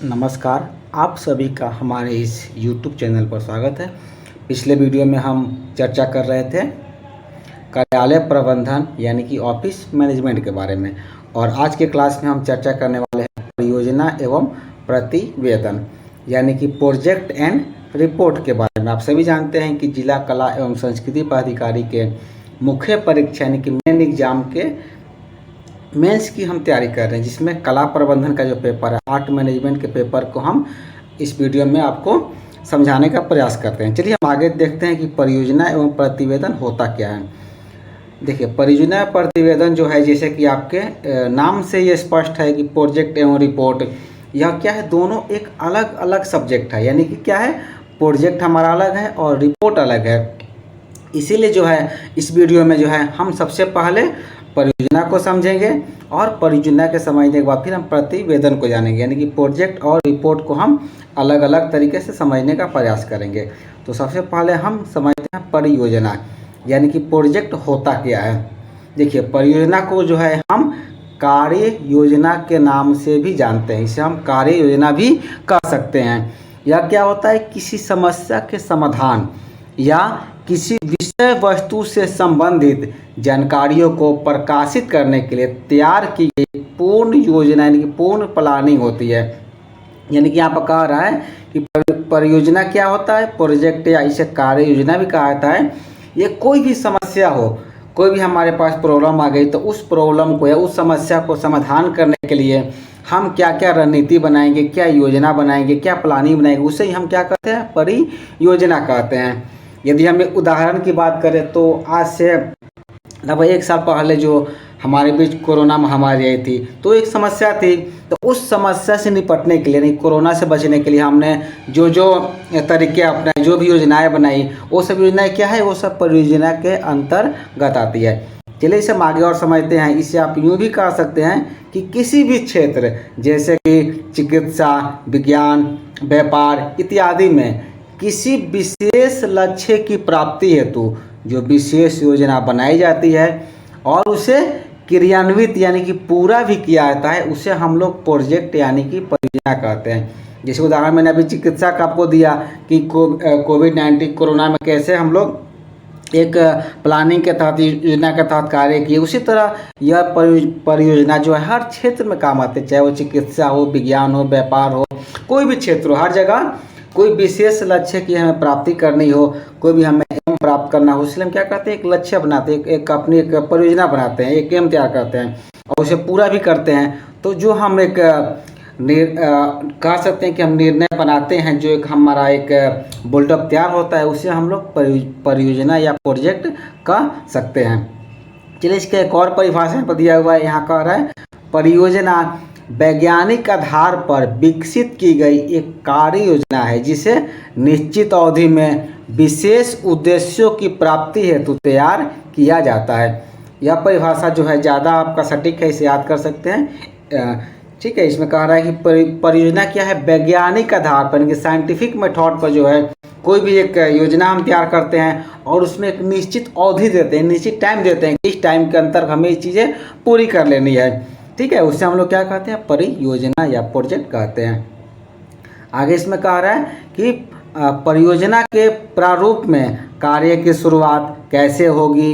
नमस्कार। आप सभी का हमारे इस YouTube चैनल पर स्वागत है। पिछले वीडियो में हम चर्चा कर रहे थे कार्यालय प्रबंधन यानी कि ऑफिस मैनेजमेंट के बारे में, और आज के क्लास में हम चर्चा करने वाले हैं परियोजना एवं प्रतिवेदन यानी कि प्रोजेक्ट एंड रिपोर्ट के बारे में। आप सभी जानते हैं कि जिला कला एवं संस्कृति पदाधिकारी के मुख्य परीक्षा यानी कि मेन एग्जाम के मेंस की हम तैयारी कर रहे हैं, जिसमें कला प्रबंधन का जो पेपर है, आर्ट मैनेजमेंट के पेपर को हम इस वीडियो में आपको समझाने का प्रयास करते हैं। चलिए हम आगे देखते हैं कि परियोजना एवं प्रतिवेदन होता क्या है। देखिए, परियोजना प्रतिवेदन जो है, जैसे कि आपके नाम से ये स्पष्ट है कि प्रोजेक्ट एवं रिपोर्ट, यह क्या है, दोनों एक अलग अलग सब्जेक्ट है। यानी कि क्या है, प्रोजेक्ट हमारा अलग है और रिपोर्ट अलग है। इसीलिए जो है इस वीडियो में जो है हम सबसे पहले परियोजना को समझेंगे और परियोजना के समझने के बाद फिर हम प्रतिवेदन को जानेंगे। यानी कि प्रोजेक्ट और रिपोर्ट को हम अलग अलग तरीके से समझने का प्रयास करेंगे। तो सबसे पहले हम समझते हैं परियोजना, यानी कि प्रोजेक्ट होता क्या है। देखिए, परियोजना को जो है हम कार्य योजना के नाम से भी जानते हैं। इसे हम कार्य योजना भी कह सकते हैं। यह क्या होता है, किसी समस्या के समाधान या किसी विषय वस्तु से संबंधित जानकारियों को प्रकाशित करने के लिए तैयार की गई पूर्ण योजना यानी कि पूर्ण प्लानिंग होती है। यानी कि यहाँ पर कह रहा है कि परियोजना क्या होता है, प्रोजेक्ट या इसे कार्य योजना भी कहा जाता है। ये कोई भी समस्या हो, कोई भी हमारे पास प्रॉब्लम आ गई, तो उस प्रॉब्लम को या उस समस्या को समाधान करने के लिए हम क्या क्या रणनीति बनाएंगे, क्या योजना बनाएंगे, क्या प्लानिंग बनाएंगे, उसे ही हम क्या कहते हैं, परियोजना कहते हैं। यदि हम एक उदाहरण की बात करें तो आज से लगभग 1 साल पहले जो हमारे बीच कोरोना महामारी आई थी, तो एक समस्या थी। तो उस समस्या से निपटने के लिए, नहीं, कोरोना से बचने के लिए हमने जो जो तरीके अपनाए, जो भी योजनाएं बनाई, वो सब योजनाएं क्या है, वो सब परियोजना के अंतर्गत आती है। चलिए इसे हम आगे और समझते हैं। इसे आप यूँ भी कह सकते हैं कि किसी भी क्षेत्र जैसे कि चिकित्सा, विज्ञान, व्यापार इत्यादि में किसी विशेष लक्ष्य की प्राप्ति हेतु जो विशेष योजना बनाई जाती है और उसे क्रियान्वित यानी कि पूरा भी किया जाता है, उसे हम लोग प्रोजेक्ट यानी कि परियोजना कहते हैं। जैसे उदाहरण मैंने अभी चिकित्सा का आपको दिया कि कोविड-19 कोरोना में कैसे हम लोग एक प्लानिंग के तहत, योजना के तहत कार्य किए। उसी तरह यह परियोजना जो है हर क्षेत्र में काम आते हैं, चाहे वो चिकित्सा हो, विज्ञान हो, व्यापार हो, कोई भी क्षेत्र हो, हर जगह कोई विशेष लक्ष्य की हमें प्राप्ति करनी हो, कोई भी हमें एम प्राप्त करना हो, इसलिए हम क्या करते हैं, एक लक्ष्य बनाते हैं, एक अपनी एक परियोजना बनाते हैं, एक एम तैयार करते हैं और उसे पूरा भी करते हैं। तो जो हम एक कह सकते हैं कि हम निर्णय बनाते हैं, जो एक हमारा एक बुल्डअप तैयार होता है, उसे हम लोग परियोजना या प्रोजेक्ट कह सकते हैं। चलिए इसके एक और परिभाषा पर दिया हुआ है, यहाँ कह रहा है परियोजना वैज्ञानिक आधार पर विकसित की गई एक कार्य योजना है जिसे निश्चित अवधि में विशेष उद्देश्यों की प्राप्ति हेतु तैयार किया जाता है। यह परिभाषा जो है ज़्यादा आपका सटीक है, इसे याद कर सकते हैं। ठीक है, इसमें कह रहा है कि परियोजना क्या है, वैज्ञानिक आधार पर यानी कि साइंटिफिक मेथड पर जो है कोई भी एक योजना हम तैयार करते हैं और उसमें एक निश्चित अवधि देते हैं, निश्चित टाइम देते हैं कि इस टाइम के अंतर हमें ये चीज़ें पूरी कर लेनी है। ठीक है, उससे हम लोग क्या कहते हैं, परियोजना या प्रोजेक्ट कहते हैं। आगे इसमें कह रहा है कि परियोजना के प्रारूप में कार्य की शुरुआत कैसे होगी,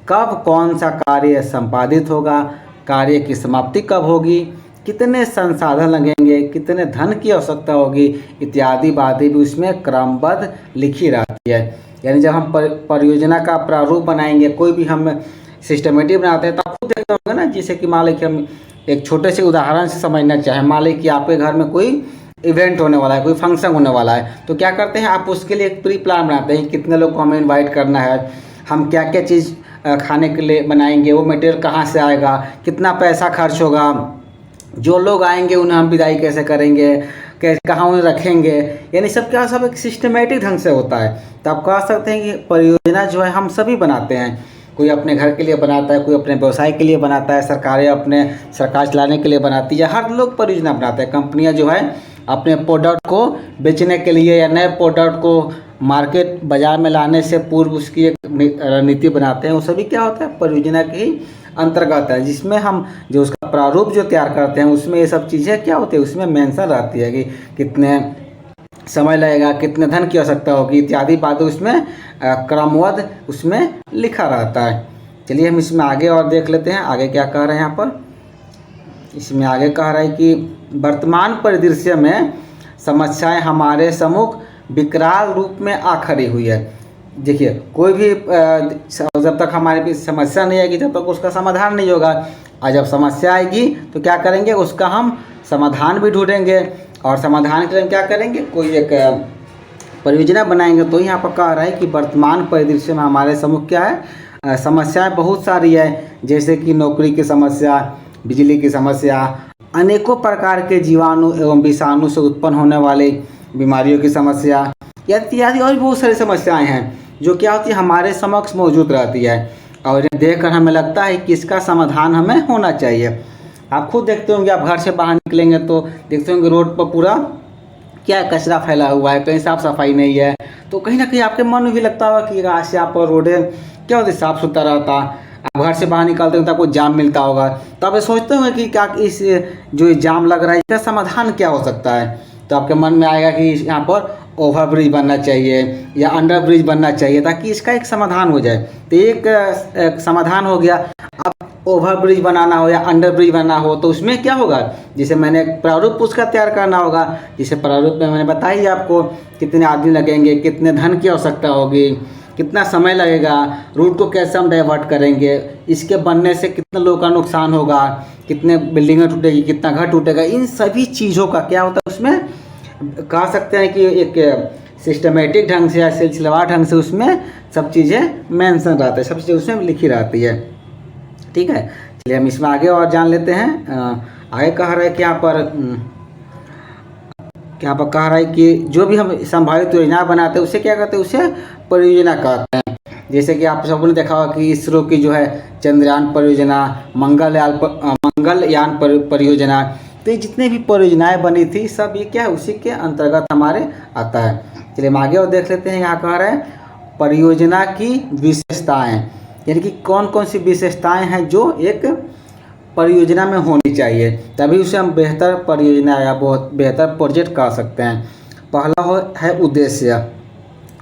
कब कौन सा कार्य संपादित होगा, कार्य की समाप्ति कब होगी, कितने संसाधन लगेंगे, कितने धन की आवश्यकता होगी, इत्यादि बातें भी उसमें क्रमबद्ध लिखी रहती है। यानी जब हम परियोजना का प्रारूप बनाएंगे, कोई भी हम सिस्टमेटिक बनाते हैं, तो आप खुद देखते होंगे ना, जैसे कि मान लें कि हम एक छोटे से उदाहरण से समझना चाहें। मान लें कि आपके घर में कोई इवेंट होने वाला है, कोई फंक्शन होने वाला है, तो क्या करते हैं, आप उसके लिए एक प्री प्लान बनाते हैं, कितने लोग को हमें इनवाइट करना है, हम क्या क्या चीज़ खाने के लिए बनाएंगे, वो मटेरियल कहाँ से आएगा, कितना पैसा खर्च होगा, जो लोग आएंगे उन्हें हम विदाई कैसे करेंगे, कहाँ उन्हें रखेंगे, यानी सब क्या, सब एक सिस्टमेटिक ढंग से होता है। तो आप कह सकते हैं कि परियोजना जो है हम सभी बनाते हैं। कोई अपने घर के लिए बनाता है, कोई अपने व्यवसाय के लिए बनाता है, सरकारें अपने सरकार चलाने के लिए बनाती है, हर लोग परियोजना बनाते हैं। कंपनियां जो है अपने प्रोडक्ट को बेचने के लिए या नए प्रोडक्ट को मार्केट बाजार में लाने से पूर्व उसकी एक रणनीति बनाते हैं, वो सभी क्या होता है, परियोजना के ही अंतर्गत है, जिसमें हम जो उसका प्रारूप जो तैयार करते हैं उसमें ये सब चीज़ें क्या होती है, उसमें मेंशन रहती है कि कितने समय लगेगा, कितने धन की आवश्यकता होगी इत्यादि बातें उसमें क्रमबद्ध उसमें लिखा रहता है। चलिए हम इसमें आगे और देख लेते हैं आगे क्या कह रहे हैं यहाँ पर। इसमें आगे कह रहा है कि वर्तमान परिदृश्य में समस्याएं हमारे सम्मुख विकराल रूप में आ खड़ी हुई है। देखिए कोई भी जब तक हमारे पास समस्या नहीं आएगी तब तक उसका समाधान नहीं होगा, और जब समस्या आएगी तो क्या करेंगे, उसका हम समाधान भी ढूंढेंगे, और समाधान के लिए क्या करेंगे, कोई एक परियोजना बनाएंगे। तो यहाँ पर कह रहा है कि वर्तमान परिदृश्य में हमारे सम्मुख क्या है, समस्याएं बहुत सारी है, जैसे कि नौकरी की समस्या, बिजली की समस्या, अनेकों प्रकार के जीवाणु एवं विषाणु से उत्पन्न होने वाली बीमारियों की समस्या इत्यादि और भी बहुत सारी समस्याएं हैं जो क्या होती है हमारे समक्ष मौजूद रहती है, और इन्हें देखकर हमें लगता है कि इसका समाधान हमें होना चाहिए। आप खुद देखते होंगे, आप घर से बाहर निकलेंगे तो देखते होंगे रोड पर पूरा क्या कचरा फैला हुआ है, कहीं साफ सफाई नहीं है, तो कहीं ना कहीं आपके मन में भी लगता होगा कि आज से आप पर रोडें क्या होती साफ़ सुथरा रहता। आप घर से बाहर निकलते हैं तो आपको जाम मिलता होगा, तो आप सोचते होंगे कि क्या इस जो जाम लग रहा है इसका समाधान क्या हो सकता है। तो आपके मन में आएगा कि यहाँ पर ओवर ब्रिज बनना चाहिए या अंडर ब्रिज बनना चाहिए ताकि इसका एक समाधान हो जाए। तो एक समाधान हो गया। अब ओवर ब्रिज बनाना हो या अंडर ब्रिज बनाना हो तो उसमें क्या होगा, जैसे मैंने प्रारूप उसका तैयार करना होगा, जिसे प्रारूप में मैंने बताई आपको कितने आदमी लगेंगे, कितने धन की आवश्यकता होगी, कितना समय लगेगा, रूट को कैसे हम डाइवर्ट करेंगे, इसके बनने से कितने लोगों का नुकसान होगा, कितने बिल्डिंगें टूटेगी, कितना घर टूटेगा, इन सभी चीज़ों का क्या होता है उसमें कह सकते हैं कि एक सिस्टमेटिक ढंग से या सिलसिलेवार ढंग से उसमें सब चीज़ें मेंशन रहता है, सब चीज़ें उसमें लिखी रहती है। ठीक है, चलिए हम इसमें आगे और जान लेते हैं। आगे कह रहा है कि यहाँ पर कह रहा है कि जो भी हम संभावित योजना बनाते हैं उसे क्या कहते हैं, उसे परियोजना कहते हैं। जैसे कि आप सबने देखा होगा कि इसरो की जो है चंद्रयान परियोजना, मंगलयान परियोजना, तो ये जितने भी परियोजनाएं बनी थी सब ये क्या है उसी के अंतर्गत हमारे आता है। चलिए हम आगे और देख लेते हैं। यहाँ कह रहे हैं परियोजना की विशेषताएं, यानी कि कौन कौन सी विशेषताएं हैं जो एक परियोजना में होनी चाहिए, तभी उसे हम बेहतर परियोजना या बहुत बेहतर प्रोजेक्ट कह सकते हैं। पहला है उद्देश्य।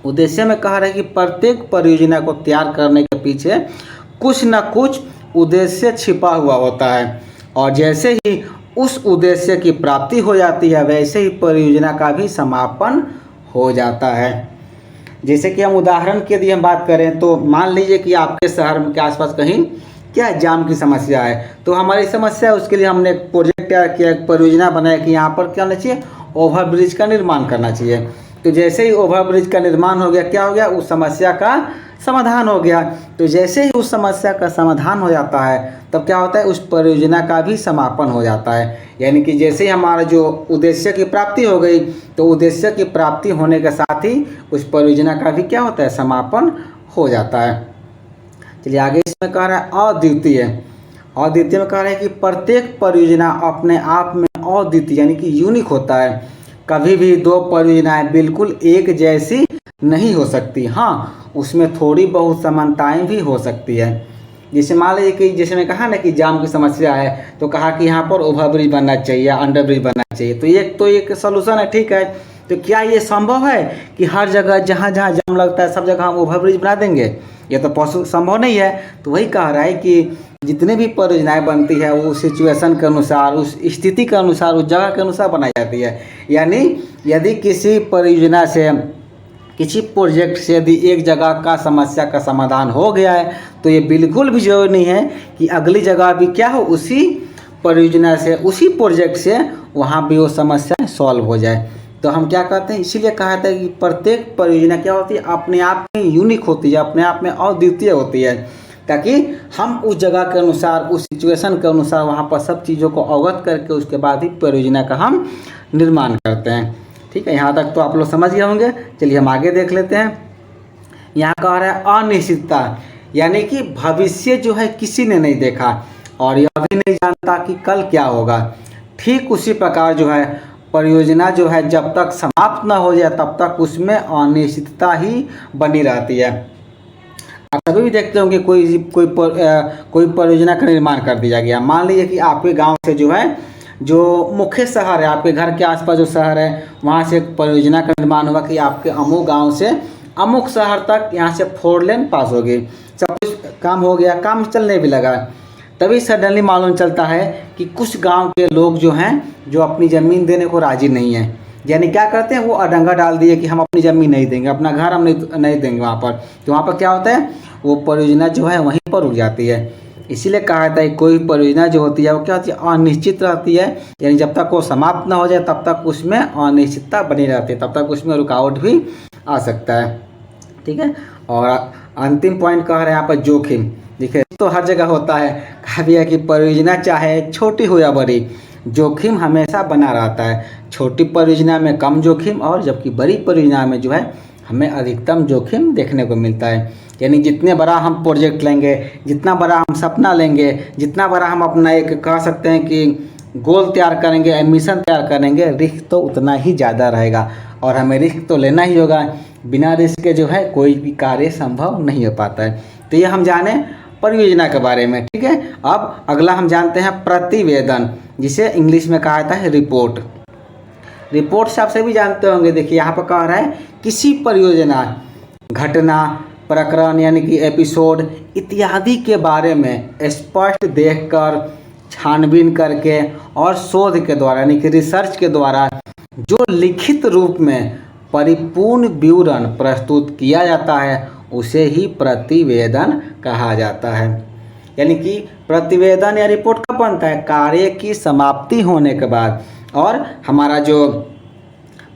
उद्देश्य में कह रहे हैं कि प्रत्येक परियोजना को तैयार करने के पीछे कुछ न कुछ उद्देश्य छिपा हुआ होता है, और जैसे ही उस उद्देश्य की प्राप्ति हो जाती है वैसे ही परियोजना का भी समापन हो जाता है। जैसे कि हम उदाहरण के लिए हम बात करें तो मान लीजिए कि आपके शहर के आसपास कहीं क्या जाम की समस्या है, तो हमारी समस्या है उसके लिए हमने एक प्रोजेक्ट तैयार किया, एक परियोजना बनाया कि यहाँ पर क्या होना चाहिए, ओवर ब्रिज का निर्माण करना चाहिए। तो जैसे ही ओवर ब्रिज का निर्माण हो गया क्या हो गया, उस समस्या का समाधान हो गया। तो जैसे ही उस समस्या का समाधान हो जाता है तब क्या होता है, उस परियोजना का भी समापन हो जाता है। यानी कि जैसे ही हमारा जो उद्देश्य की प्राप्ति हो गई तो उद्देश्य की प्राप्ति होने के साथ ही उस परियोजना का भी क्या होता है, समापन हो जाता है। चलिए आगे इसमें कह रहा है अद्वितीय। अद्वितीय में कह रहा है कि प्रत्येक परियोजना अपने आप में अद्वितीय यानी कि यूनिक होता है। कभी भी दो परियोजनाएं बिल्कुल एक जैसी नहीं हो सकती, हाँ उसमें थोड़ी बहुत समानताएं भी हो सकती है। जैसे मान लीजिए कि जैसे मैं कहा ना कि जाम की समस्या है तो कहा कि यहाँ पर ओवर ब्रिज बनना चाहिए, अंडर ब्रिज बनना चाहिए, तो एक सलूशन है, ठीक है। तो क्या ये संभव है कि हर जगह जहाँ जहाँ जाम लगता है सब जगह हम ओवर ब्रिज बना देंगे, ये तो संभव नहीं है। तो वही कह रहा है कि जितने भी परियोजनाएं बनती है वो सिचुएशन के अनुसार, उस स्थिति के अनुसार, उस जगह के अनुसार बनाई जाती है। यानी यदि किसी परियोजना से, किसी प्रोजेक्ट से यदि एक जगह का समस्या का समाधान हो गया है तो ये बिल्कुल भी जरूरी नहीं है कि अगली जगह भी क्या हो, उसी परियोजना से, उसी प्रोजेक्ट से वहाँ भी वो समस्या सॉल्व हो जाए। तो हम क्या कहते हैं, इसीलिए कहा था कि प्रत्येक परियोजना क्या होती है, अपने आप में यूनिक होती है, अपने आप में अद्वितीय होती है, ताकि हम उस जगह के अनुसार, उस सिचुएशन के अनुसार वहाँ पर सब चीज़ों को अवगत करके उसके बाद ही परियोजना का हम निर्माण करते हैं। ठीक है, यहाँ तक तो आप लोग समझ गए होंगे। चलिए हम आगे देख लेते हैं। यहाँ कह रहा है अनिश्चितता, यानी कि भविष्य जो है किसी ने नहीं देखा और यह भी नहीं जानता कि कल क्या होगा। ठीक उसी प्रकार जो है परियोजना जो है जब तक समाप्त न हो जाए तब तक उसमें अनिश्चितता ही बनी रहती है। आप सभी भी देखते होंगे कोई परियोजना का निर्माण कर दिया गया। मान लीजिए कि आपके गांव से जो है, जो मुख्य शहर है, आपके घर के आसपास जो शहर है, वहाँ से एक परियोजना का निर्माण हुआ कि आपके अमुक गांव से अमुक शहर तक यहाँ से 4 लेन पास होगी। सब कुछ काम हो गया, काम चलने भी लगा। तभी सडनली मालूम चलता है कि कुछ गांव के लोग जो हैं, जो अपनी ज़मीन देने को राज़ी नहीं है। यानी क्या करते हैं, वो अडंगा डाल दिए कि हम अपनी ज़मीन नहीं देंगे, अपना घर हम नहीं देंगे वहाँ पर। तो वहाँ पर क्या होता है, वो परियोजना जो है वहीं पर रुक जाती है। इसीलिए कहा जाता है कोई परियोजना जो होती है वो क्या होती है, अनिश्चित रहती है। यानी जब तक वो समाप्त ना हो जाए तब तक उसमें अनिश्चितता बनी रहती है, तब तक उसमें रुकावट भी आ सकता है। ठीक है। और अंतिम पॉइंट कह रहे हैं यहाँ पर जोखिम। देखिए तो हर जगह होता है, कहा भी है कि परियोजना चाहे छोटी हो या बड़ी, जोखिम हमेशा बना रहता है। छोटी परियोजना में कम जोखिम, और जबकि बड़ी परियोजना में जो है हमें अधिकतम जोखिम देखने को मिलता है। यानी जितने बड़ा हम प्रोजेक्ट लेंगे, जितना बड़ा हम सपना लेंगे, जितना बड़ा हम अपना एक कह सकते हैं कि गोल तैयार करेंगे, एम्बिशन तैयार करेंगे, रिस्क तो उतना ही ज़्यादा रहेगा। और हमें रिस्क तो लेना ही होगा, बिना रिस्क के जो है कोई भी कार्य संभव नहीं हो पाता है। तो ये हम जाने परियोजना के बारे में। ठीक है। अब अगला हम जानते हैं प्रतिवेदन, जिसे इंग्लिश में कहा जाता है रिपोर्ट। रिपोर्ट से आप सभी जानते होंगे। देखिए यहाँ पर कह रहा है किसी परियोजना, घटना, प्रकरण यानी कि एपिसोड इत्यादि के बारे में स्पष्ट देखकर, छानबीन करके और शोध के द्वारा यानी कि रिसर्च के द्वारा जो लिखित रूप में परिपूर्ण विवरण प्रस्तुत किया जाता है, उसे ही प्रतिवेदन कहा जाता है। यानी कि प्रतिवेदन या रिपोर्ट कब बनता है, कार्य की समाप्ति होने के बाद। और हमारा जो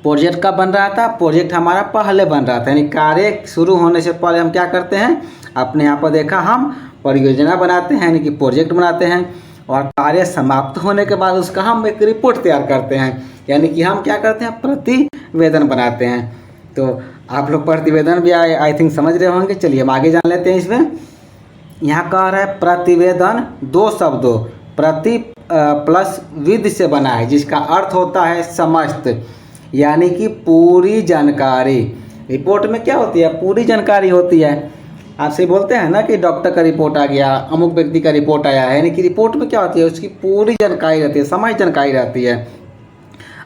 प्रोजेक्ट का बन रहा था, प्रोजेक्ट हमारा पहले बन रहा था, यानी कार्य शुरू होने से पहले हम क्या करते हैं, अपने यहाँ पर देखा हम परियोजना बनाते हैं यानी कि प्रोजेक्ट बनाते हैं, और कार्य समाप्त होने के बाद उसका हम एक रिपोर्ट तैयार करते हैं, यानी कि हम क्या करते हैं, प्रतिवेदन बनाते हैं। तो आप लोग प्रतिवेदन भी आई थिंक समझ रहे होंगे। चलिए हम आगे जान लेते हैं। इसमें यहाँ कह रहा है प्रतिवेदन 2 शब्दों प्रति प्लस विद से बना है, जिसका अर्थ होता है समस्त, यानी कि पूरी जानकारी। रिपोर्ट में क्या होती है, पूरी जानकारी होती है। आपसे बोलते हैं ना कि डॉक्टर का रिपोर्ट आ गया, अमुक व्यक्ति का रिपोर्ट आया है, यानी कि रिपोर्ट में क्या होती है, उसकी पूरी जानकारी रहती है, समस्त जानकारी रहती है।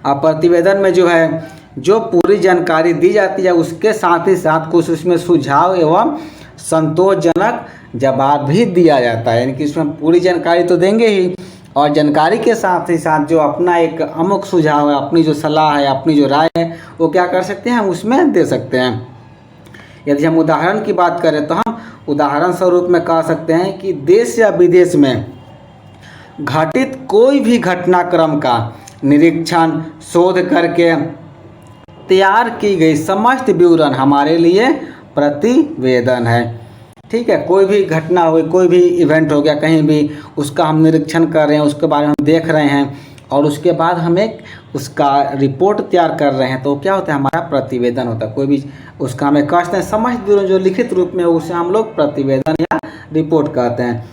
अब प्रतिवेदन में जो है जो पूरी जानकारी दी जाती है, उसके साथ ही साथ कुछ उसमें सुझाव एवं संतोषजनक जवाब भी दिया जाता है। यानी कि इसमें पूरी जानकारी तो देंगे ही, और जानकारी के साथ ही साथ जो अपना एक अमुक सुझाव है, अपनी जो सलाह है, अपनी जो राय है, वो क्या कर सकते हैं, हम उसमें दे सकते हैं। यदि हम उदाहरण की बात करें तो हम उदाहरण स्वरूप में कह सकते हैं कि देश या विदेश में घटित कोई भी घटनाक्रम का निरीक्षण, शोध करके तैयार की गई समस्त विवरण हमारे लिए प्रतिवेदन है। ठीक है। कोई भी घटना हुई, कोई भी इवेंट हो गया कहीं भी, उसका हम निरीक्षण कर रहे हैं, उसके बारे में हम देख रहे हैं, और उसके बाद हम एक उसका रिपोर्ट तैयार कर रहे हैं, तो क्या होता है, हमारा प्रतिवेदन होता है। कोई भी उसका हमें कहते हैं समस्त विवरण जो लिखित रूप में, उसे हम लोग प्रतिवेदन या रिपोर्ट कहते हैं।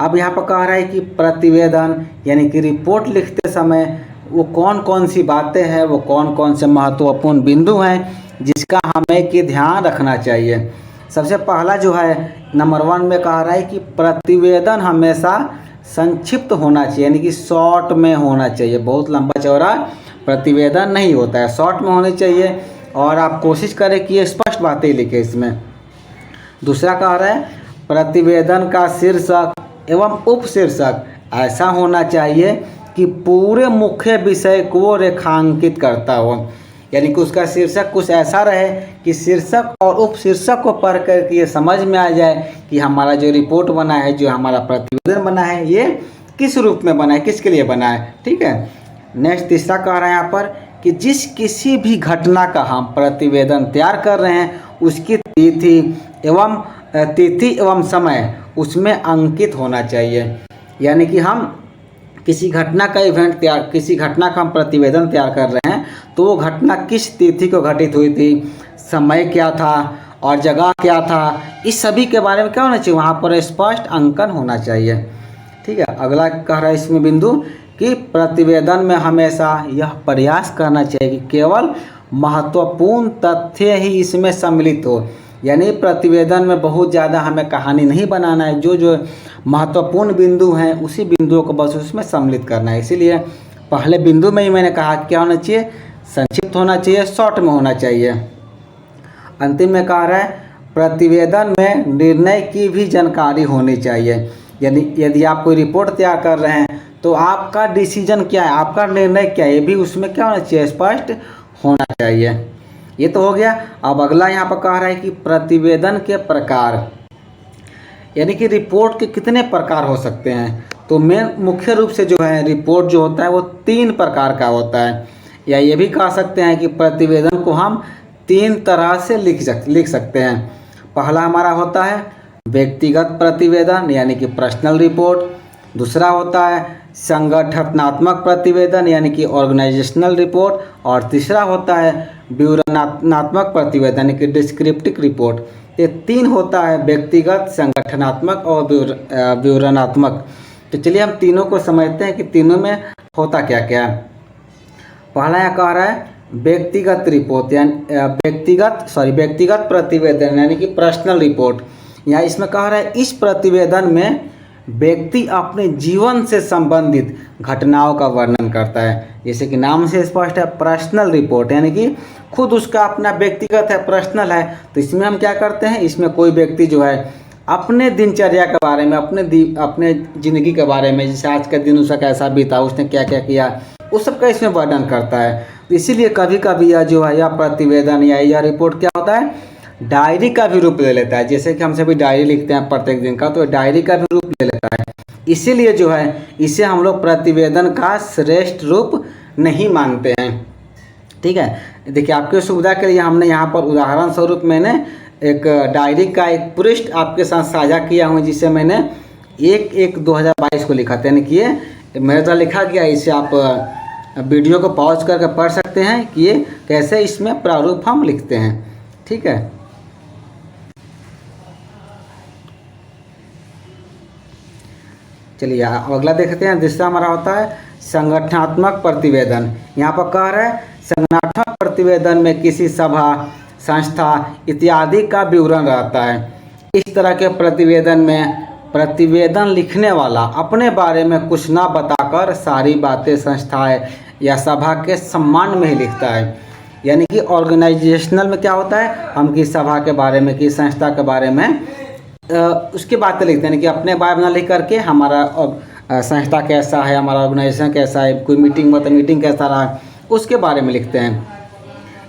अब यहाँ पर कह रहा है कि प्रतिवेदन यानी कि रिपोर्ट लिखते समय वो कौन कौन सी बातें हैं, वो कौन कौन से महत्वपूर्ण बिंदु हैं जिसका हमें कि ध्यान रखना चाहिए। सबसे पहला जो है नंबर 1 में कह रहा है कि प्रतिवेदन हमेशा संक्षिप्त होना चाहिए, यानी कि शॉर्ट में होना चाहिए। बहुत लंबा चौड़ा प्रतिवेदन नहीं होता है, शॉर्ट में होनी चाहिए, और आप कोशिश करें कि ये स्पष्ट बातें लिखें इसमें। दूसरा कह रहा है प्रतिवेदन का शीर्षक एवं उपशीर्षक ऐसा होना चाहिए कि पूरे मुख्य विषय को रेखांकित करता हो, यानी कि उसका शीर्षक कुछ ऐसा रहे कि शीर्षक और उपशीर्षक को पढ़ कर ये समझ में आ जाए कि हमारा जो रिपोर्ट बना है, जो हमारा प्रतिवेदन बना है, ये किस रूप में बना है, किसके लिए बना है। ठीक है। नेक्स्ट तीसरा कह रहा है यहाँ पर कि जिस किसी भी घटना का हम प्रतिवेदन तैयार कर रहे हैं, उसकी तिथि एवं समय उसमें अंकित होना चाहिए। यानी कि हम किसी घटना का किसी घटना का हम प्रतिवेदन तैयार कर रहे हैं, तो वो घटना किस तिथि को घटित हुई थी, समय क्या था और जगह क्या था, इस सभी के बारे में क्या होना चाहिए, वहाँ पर स्पष्ट अंकन होना चाहिए। ठीक है। अगला कह रहा है इसमें बिंदु कि प्रतिवेदन में हमेशा यह प्रयास करना चाहिए कि केवल महत्वपूर्ण तथ्य ही इसमें सम्मिलित हो, यानी प्रतिवेदन में बहुत ज़्यादा हमें कहानी नहीं बनाना है, जो जो महत्वपूर्ण बिंदु हैं उसी बिंदुओं को बस उसमें सम्मिलित करना है। इसीलिए पहले बिंदु में ही मैंने कहा क्या होना चाहिए, संक्षिप्त होना चाहिए, शॉर्ट में होना चाहिए। अंतिम में कह रहा है प्रतिवेदन में निर्णय की भी जानकारी होनी चाहिए। यानी यदि आप कोई रिपोर्ट तैयार कर रहे हैं तो आपका डिसीजन क्या है, आपका निर्णय क्या है, ये भी उसमें क्या होना चाहिए, स्पष्ट होना चाहिए। ये तो हो गया। अब अगला यहाँ पर कह रहा है कि प्रतिवेदन के प्रकार, यानी कि रिपोर्ट के कितने प्रकार हो सकते हैं। तो मुख्य रूप से जो है रिपोर्ट जो होता है वो 3 प्रकार का होता है, या ये भी कह सकते हैं कि प्रतिवेदन को हम 3 तरह से लिख सकते हैं। पहला हमारा होता है व्यक्तिगत प्रतिवेदन यानी कि पर्सनल रिपोर्ट, दूसरा होता है संगठनात्मक प्रतिवेदन यानी कि ऑर्गेनाइजेशनल रिपोर्ट, और तीसरा होता है विवरणात्मक प्रतिवेदन यानी कि डिस्क्रिप्टिव रिपोर्ट। ये 3 होता है, व्यक्तिगत, संगठनात्मक और विवरणात्मक। तो चलिए हम तीनों को समझते हैं कि तीनों में होता क्या क्या है। पहला यहाँ कह रहा है व्यक्तिगत रिपोर्ट यानी व्यक्तिगत प्रतिवेदन यानी कि पर्सनल रिपोर्ट। यहाँ इसमें कह रहा है इस प्रतिवेदन में व्यक्ति अपने जीवन से संबंधित घटनाओं का वर्णन करता है। जैसे कि नाम से स्पष्ट है, पर्सनल रिपोर्ट यानी कि खुद उसका अपना व्यक्तिगत है, पर्सनल है। तो इसमें हम क्या करते हैं, इसमें कोई व्यक्ति जो है अपने दिनचर्या के बारे में, अपने ज़िंदगी के बारे में, जैसे आज का दिन उसका कैसा बीता, उसने क्या क्या किया, उस सब का इसमें वर्णन करता है। तो इसीलिए कभी कभी यह जो है यह प्रतिवेदन या यह रिपोर्ट क्या होता है, डायरी का भी रूप ले लेता है। जैसे कि हम सभी डायरी लिखते हैं प्रत्येक दिन का, तो डायरी का भी रूप ले लेता है। इसीलिए जो है इसे हम लोग प्रतिवेदन का श्रेष्ठ रूप नहीं मानते हैं। ठीक है, देखिए आपके सुविधा के लिए हमने यहाँ पर उदाहरण स्वरूप मैंने एक डायरी का एक पृष्ठ आपके साथ साझा किया हूँ, जिसे मैंने 1/1/2022 को लिखा था, यानी कि ये मेरे द्वारा लिखा गया। इसे आप वीडियो को पॉज करके पढ़ सकते हैं कि ये कैसे इसमें प्रारूप हम लिखते हैं। ठीक है, चलिए अगला देखते हैं। दूसरा हमारा होता है संगठनात्मक प्रतिवेदन। यहाँ पर कह रहा है संगठनात्मक प्रतिवेदन में किसी सभा, संस्था इत्यादि का विवरण रहता है। इस तरह के प्रतिवेदन में प्रतिवेदन लिखने वाला अपने बारे में कुछ ना बताकर सारी बातें संस्थाएं या सभा के सम्मान में ही लिखता है। यानी कि ऑर्गेनाइजेशनल में क्या होता है, हम किस सभा के बारे में, किस संस्था के बारे में उसकी बातें लिखते हैं कि अपने बारे में लिख करके हमारा संस्था कैसा है, हमारा ऑर्गेनाइजेशन कैसा है, कोई मीटिंग हुआ तो मीटिंग कैसा रहा, उसके बारे में लिखते हैं।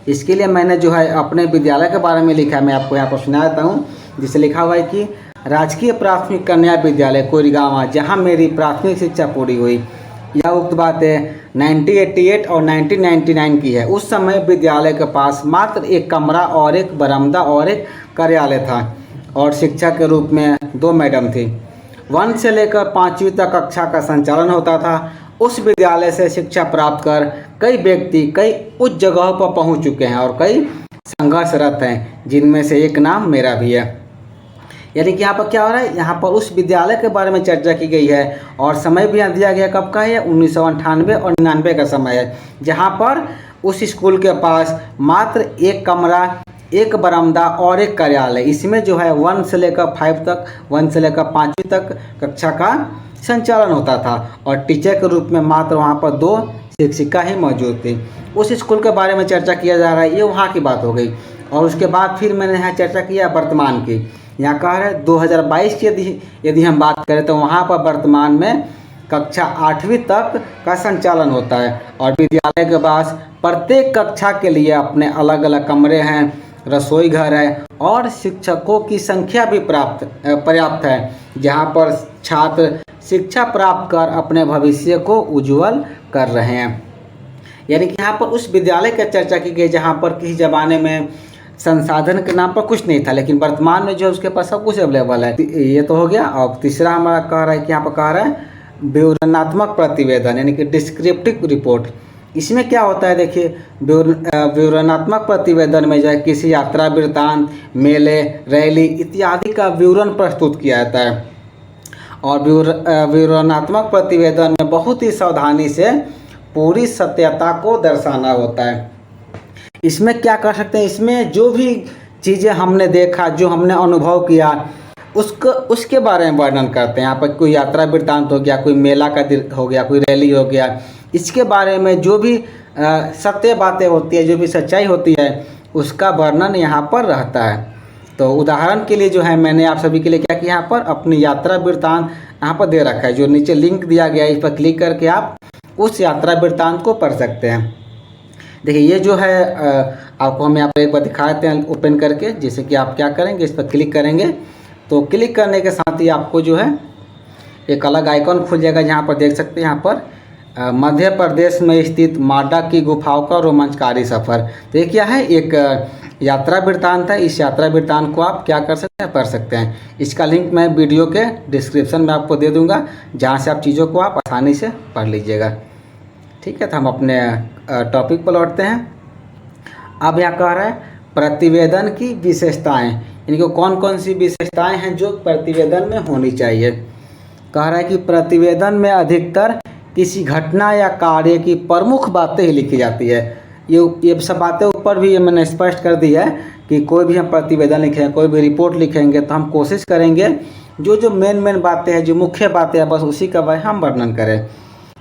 इसके लिए मैंने जो है अपने विद्यालय के बारे में लिखा है, मैं आपको यहाँ पर सुना देता हूँ। जिसे लिखा हुआ है कि राजकीय प्राथमिक कन्या विद्यालय कोइरगांव, जहाँ मेरी प्राथमिक शिक्षा पूरी हुई। यह उक्त बातें 1988 और 1999 की है। उस समय विद्यालय के पास मात्र एक कमरा और एक बरामदा और एक कार्यालय था, और शिक्षा के रूप में 2 मैडम थी। 1 से लेकर 5वीं तक कक्षा का संचालन होता था। उस विद्यालय से शिक्षा प्राप्त कर कई व्यक्ति कई उच्च जगहों पर पहुंच चुके हैं और कई संघर्षरत हैं, जिनमें से एक नाम मेरा भी है। यानी कि यहाँ पर क्या हो रहा है, यहाँ पर उस विद्यालय के बारे में चर्चा की गई है, और समय भी दिया गया कब का है, 1998 और 99 का समय है, जहाँ पर उस स्कूल के पास मात्र एक कमरा, एक बरामदा और एक कार्यालय, इसमें जो है 1 से लेकर 5 तक, 1 से लेकर 5वीं तक कक्षा का संचालन होता था, और टीचर के रूप में मात्र वहाँ पर 2 शिक्षिका ही मौजूद थी। उस स्कूल के बारे में चर्चा किया जा रहा है, ये वहाँ की बात हो गई। और उसके बाद फिर मैंने यहाँ चर्चा किया वर्तमान की। यहाँ कह रहे 2022 की यदि हम बात करें तो वहाँ पर वर्तमान में कक्षा 8वीं तक का संचालन होता है, और विद्यालय के पास प्रत्येक कक्षा के लिए अपने अलग अलग कमरे हैं, रसोई घर है, और शिक्षकों की संख्या भी पर्याप्त है, जहाँ पर छात्र शिक्षा प्राप्त कर अपने भविष्य को उज्जवल कर रहे हैं। यानी कि यहाँ पर उस विद्यालय की चर्चा की गई जहाँ पर किसी ज़माने में संसाधन के नाम पर कुछ नहीं था, लेकिन वर्तमान में जो है उसके पास सब कुछ अवेलेबल है। ये तो हो गया। और तीसरा हमारा कह रहा है कि यहाँ पर कह रहा है विवरणात्मक प्रतिवेदन यानी कि डिस्क्रिप्टिव रिपोर्ट। इसमें क्या होता है, देखिए विवरणात्मक प्रतिवेदन में जो है किसी यात्रा वृत्तांत, मेले, रैली इत्यादि का विवरण प्रस्तुत किया जाता है, और विवरणात्मक प्रतिवेदन में बहुत ही सावधानी से पूरी सत्यता को दर्शाना होता है। इसमें क्या कर सकते हैं, इसमें जो भी चीज़ें हमने देखा, जो हमने अनुभव किया, उसके बारे में वर्णन करते हैं। यहाँ पर कोई यात्रा वृत्तांत हो गया, कोई मेला का हो गया, कोई रैली हो गया, इसके बारे में जो भी सत्य बातें होती है, जो भी सच्चाई होती है, उसका वर्णन यहाँ पर रहता है। तो उदाहरण के लिए जो है मैंने आप सभी के लिए क्या किया, यहाँ पर अपनी यात्रा वृत्तांत यहाँ पर दे रखा है, जो नीचे लिंक दिया गया है, इस पर क्लिक करके आप उस यात्रा वृत्तांत को पढ़ सकते हैं। देखिए ये जो है आपको हम यहाँ पर एक बार दिखाते हैं ओपन करके। जैसे कि आप क्या करेंगे, इस पर क्लिक करेंगे तो क्लिक करने के साथ ही आपको जो है एक अलग आइकॉन खुल जाएगा, जहाँ पर देख सकते हैं यहाँ पर मध्य प्रदेश में स्थित माडा की गुफाओं का रोमांचकारी सफ़र। तो ये क्या है, एक यात्रा वृत्तांत है। इस यात्रा वृत्तांत को आप क्या कर सकते हैं, पढ़ सकते हैं। इसका लिंक मैं वीडियो के डिस्क्रिप्शन में आपको दे दूंगा, जहाँ से आप चीज़ों को आप आसानी से पढ़ लीजिएगा। ठीक है, तो हम अपने टॉपिक पर लौटते हैं। अब यहाँ कह रहा है प्रतिवेदन की विशेषताएं, यानी कि कौन कौन सी विशेषताएं हैं जो प्रतिवेदन में होनी चाहिए। कह रहा है कि प्रतिवेदन में अधिकतर किसी घटना या कार्य की प्रमुख बातें ही लिखी जाती है। ये सब बातें ऊपर भी मैंने स्पष्ट कर दी है कि कोई भी हम प्रतिवेदन लिखें, कोई भी रिपोर्ट लिखेंगे तो हम कोशिश करेंगे जो मेन बातें हैं, जो मुख्य बातें हैं, बस उसी का वह हम वर्णन करें।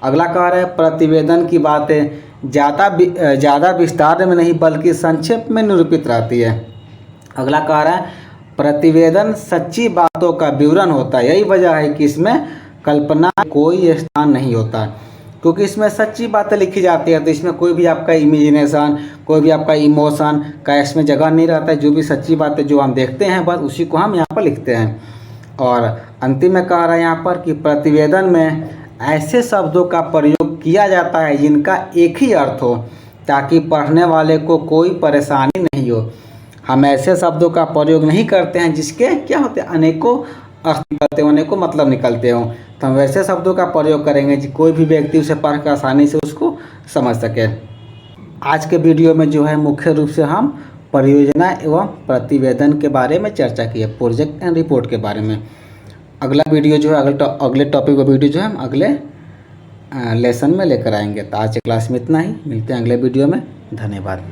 अगला कह रहा है प्रतिवेदन की बातें ज़्यादा विस्तार में नहीं बल्कि संक्षेप में निरूपित रहती है। अगला कह रहा है प्रतिवेदन सच्ची बातों का विवरण होता है। यही वजह है कि इसमें कल्पना कोई स्थान नहीं होता, क्योंकि इसमें सच्ची बातें लिखी जाती है। तो इसमें कोई भी आपका इमेजिनेशन, कोई भी आपका इमोशन का इसमें जगह नहीं रहता है। जो भी सच्ची बातें जो हम देखते हैं बस उसी को हम यहाँ पर लिखते हैं। और अंतिम में कह रहा है यहाँ पर कि प्रतिवेदन में ऐसे शब्दों का प्रयोग किया जाता है जिनका एक ही अर्थ हो, ताकि पढ़ने वाले को कोई परेशानी नहीं हो। हम ऐसे शब्दों का प्रयोग नहीं करते हैं जिसके क्या होते हैं, अनेकों अर्थ निकलते हो, अनेकों मतलब निकलते हो। तो हम वैसे शब्दों का प्रयोग करेंगे कि कोई भी व्यक्ति उसे पढ़ कर आसानी से उसको समझ सके। आज के वीडियो में जो है मुख्य रूप से हम परियोजना एवं प्रतिवेदन के बारे में चर्चा की है, प्रोजेक्ट एंड रिपोर्ट के बारे में। अगला वीडियो जो है अगले टॉपिक का वीडियो जो है हम अगले लेसन में लेकर आएंगे। तो आज की क्लास में इतना ही, मिलते हैं अगले वीडियो में। धन्यवाद।